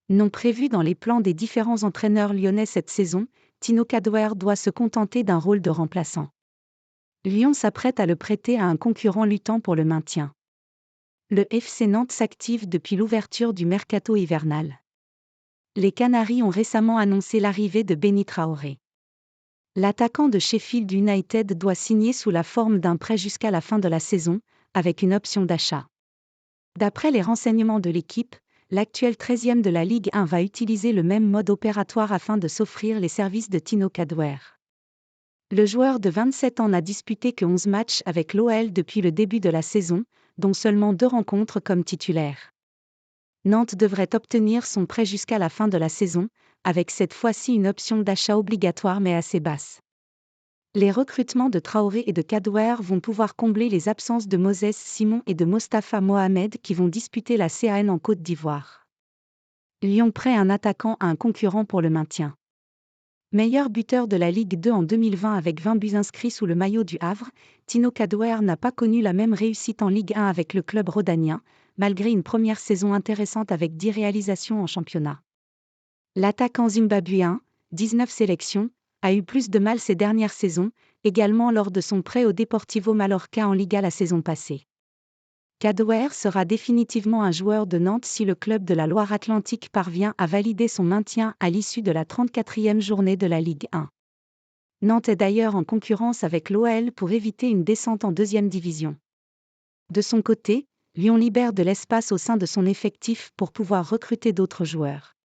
Non prévu dans les plans des différents entraîneurs lyonnais cette saison, Tino Kadewere doit se contenter d'un rôle de remplaçant. Lyon s'apprête à le prêter à un concurrent luttant pour le maintien. Le FC Nantes s'active depuis l'ouverture du mercato hivernal. Les Canaries ont récemment annoncé l'arrivée de Béni Traoré. L'attaquant de Sheffield United doit signer sous la forme d'un prêt jusqu'à la fin de la saison, avec une option d'achat. D'après les renseignements de l'équipe, l'actuel 13e de la Ligue 1 va utiliser le même mode opératoire afin de s'offrir les services de Tino Kadewere. Le joueur de 27 ans n'a disputé que 11 matchs avec l'OL depuis le début de la saison, dont seulement 2 rencontres comme titulaire. Nantes devrait obtenir son prêt jusqu'à la fin de la saison, avec cette fois-ci une option d'achat obligatoire mais assez basse. Les recrutements de Traoré et de Kadewere vont pouvoir combler les absences de Moses Simon et de Mostafa Mohamed qui vont disputer la CAN en Côte d'Ivoire. Lyon prête un attaquant à un concurrent pour le maintien. Meilleur buteur de la Ligue 2 en 2020 avec 20 buts inscrits sous le maillot du Havre, Tino Kadewere n'a pas connu la même réussite en Ligue 1 avec le club rhodanien, malgré une première saison intéressante avec 10 réalisations en championnat. L'attaquant zimbabwéen, 19 sélections, a eu plus de mal ces dernières saisons, également lors de son prêt au Deportivo Mallorca en Liga la saison passée. Kadewere sera définitivement un joueur de Nantes si le club de la Loire-Atlantique parvient à valider son maintien à l'issue de la 34e journée de la Ligue 1. Nantes est d'ailleurs en concurrence avec l'OL pour éviter une descente en deuxième division. De son côté, Lyon libère de l'espace au sein de son effectif pour pouvoir recruter d'autres joueurs.